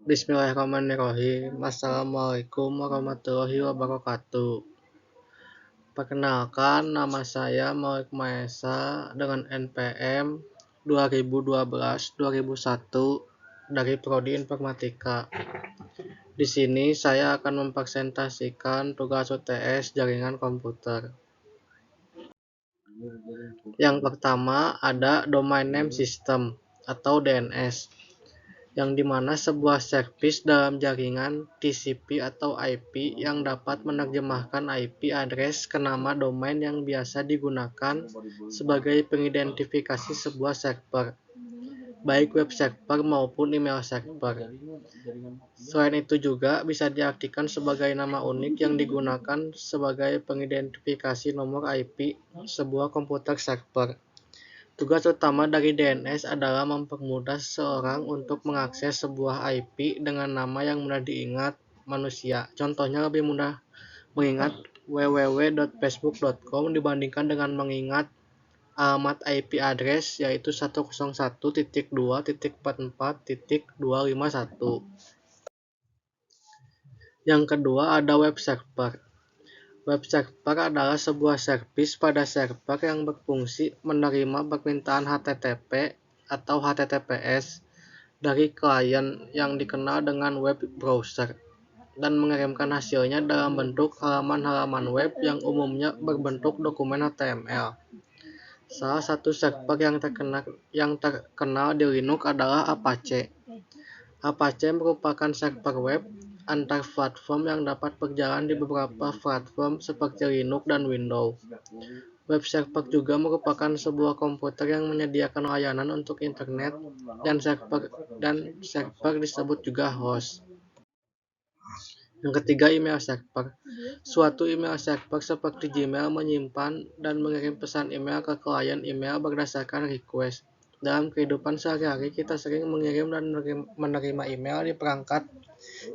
Bismillahirrahmanirrahim. Assalamualaikum warahmatullahi wabarakatuh. Perkenalkan, nama saya Malik Maesa dengan NPM 2012-2001 dari Prodi Informatika. Di sini saya akan mempresentasikan tugas UTS jaringan komputer. Yang pertama ada Domain Name System atau DNS, yang dimana sebuah servis dalam jaringan TCP atau IP yang dapat menerjemahkan IP address ke nama domain yang biasa digunakan sebagai pengidentifikasi sebuah server, baik web server maupun email server. Selain itu juga bisa diartikan sebagai nama unik yang digunakan sebagai pengidentifikasi nomor IP sebuah komputer server. Tugas utama dari DNS adalah mempermudah seseorang untuk mengakses sebuah IP dengan nama yang mudah diingat manusia. Contohnya lebih mudah mengingat www.facebook.com dibandingkan dengan mengingat alamat IP address yaitu 101.2.44.251. Yang kedua ada web server. Web server adalah sebuah servis pada server yang berfungsi menerima permintaan HTTP atau HTTPS dari klien yang dikenal dengan web browser dan mengirimkan hasilnya dalam bentuk halaman-halaman web yang umumnya berbentuk dokumen HTML. Salah satu server yang terkenal di Linux adalah Apache. Apache merupakan server web antar platform yang dapat berjalan di beberapa platform seperti Linux dan Windows. Web server juga merupakan sebuah komputer yang menyediakan layanan untuk internet dan server disebut juga host. Yang ketiga, email server. Suatu email server seperti Gmail menyimpan dan mengirim pesan email ke klien email berdasarkan request. Dalam kehidupan sehari-hari, kita sering mengirim dan menerima email di perangkat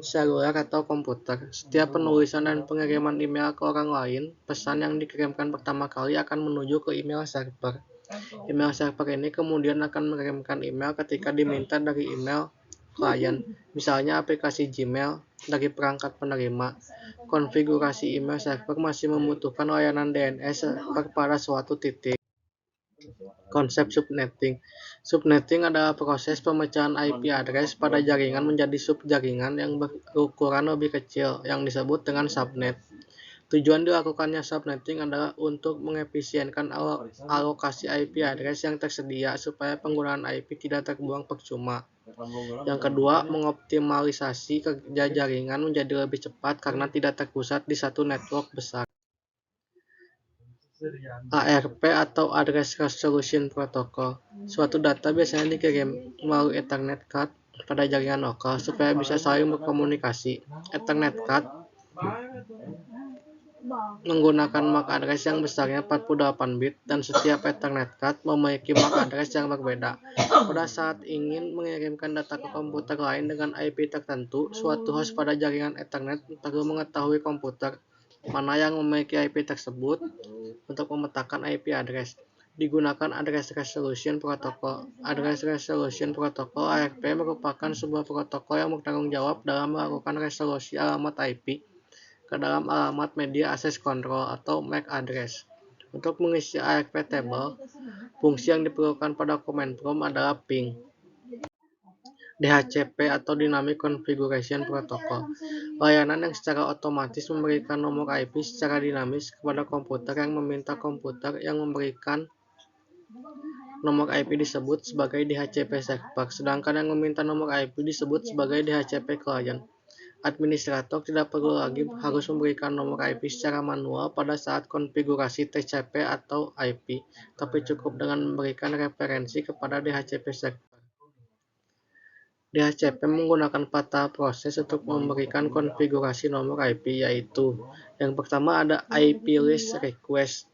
seluler atau komputer. Setiap penulisan dan pengiriman email ke orang lain, pesan yang dikirimkan pertama kali akan menuju ke email server. Email server ini kemudian akan mengirimkan email ketika diminta dari email klien, misalnya aplikasi Gmail dari perangkat penerima. Konfigurasi email server masih membutuhkan layanan DNS server pada suatu titik. Konsep subnetting. Subnetting adalah proses pemecahan IP address pada jaringan menjadi subjaringan yang berukuran lebih kecil yang disebut dengan subnet. Tujuan dilakukannya subnetting adalah untuk mengefisienkan alokasi IP address yang tersedia supaya penggunaan IP tidak terbuang percuma. Yang kedua, mengoptimalisasi kerja jaringan menjadi lebih cepat karena tidak terpusat di satu network besar. ARP atau Address Resolution Protocol. Suatu data biasanya dikirim melalui Ethernet card pada jaringan lokal supaya bisa saling berkomunikasi. Ethernet card menggunakan MAC address yang besarnya 48 bit dan setiap Ethernet card memiliki MAC address yang berbeda. Pada saat ingin mengirimkan data ke komputer lain dengan IP tertentu, suatu host pada jaringan Ethernet perlu mengetahui komputer mana yang memiliki IP tersebut untuk memetakan IP address. Digunakan Address Resolution Protocol. Address Resolution Protocol (ARP) merupakan sebuah protokol yang bertanggung jawab dalam melakukan resolusi alamat IP ke dalam alamat Media Access Control atau MAC address. Untuk mengisi ARP table, fungsi yang diperlukan pada komen prompt adalah ping. DHCP atau Dynamic Configuration Protocol, layanan yang secara otomatis memberikan nomor IP secara dinamis kepada komputer yang meminta komputer yang memberikan nomor IP disebut sebagai DHCP server, sedangkan yang meminta nomor IP disebut sebagai DHCP client. Administrator tidak perlu lagi harus memberikan nomor IP secara manual pada saat konfigurasi TCP atau IP, tapi cukup dengan memberikan referensi kepada DHCP server. DHCP menggunakan 4 tahap proses untuk memberikan konfigurasi nomor IP, yaitu yang pertama ada IP list request,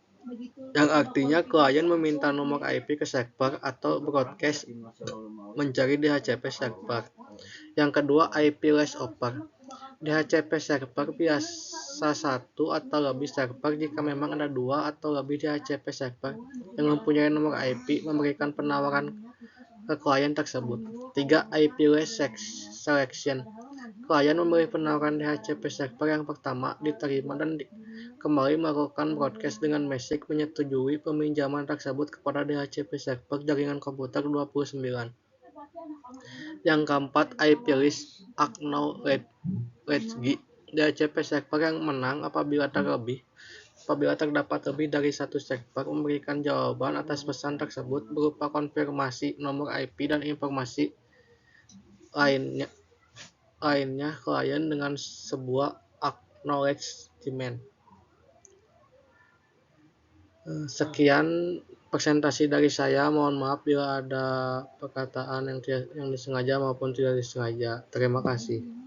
yang artinya klien meminta nomor IP ke server atau broadcast mencari DHCP server. Yang kedua, IP list offer. DHCP server biasa satu atau lebih server jika memang ada 2 atau lebih DHCP server yang mempunyai nomor IP memberikan penawaran ke klien tersebut. 3. IP list selection. Klien memilih penawaran DHCP server yang pertama, diterima dan kembali melakukan broadcast dengan message menyetujui peminjaman tersebut kepada DHCP server jaringan komputer 29. Yang keempat, IP list acknowledge DHCP server yang menang apabila terdapat lebih dari satu server memberikan jawaban atas pesan tersebut berupa konfirmasi nomor IP dan informasi lainnya klien dengan sebuah acknowledgement. Sekian presentasi dari saya. Mohon maaf bila ada perkataan yang disengaja maupun tidak disengaja. Terima kasih.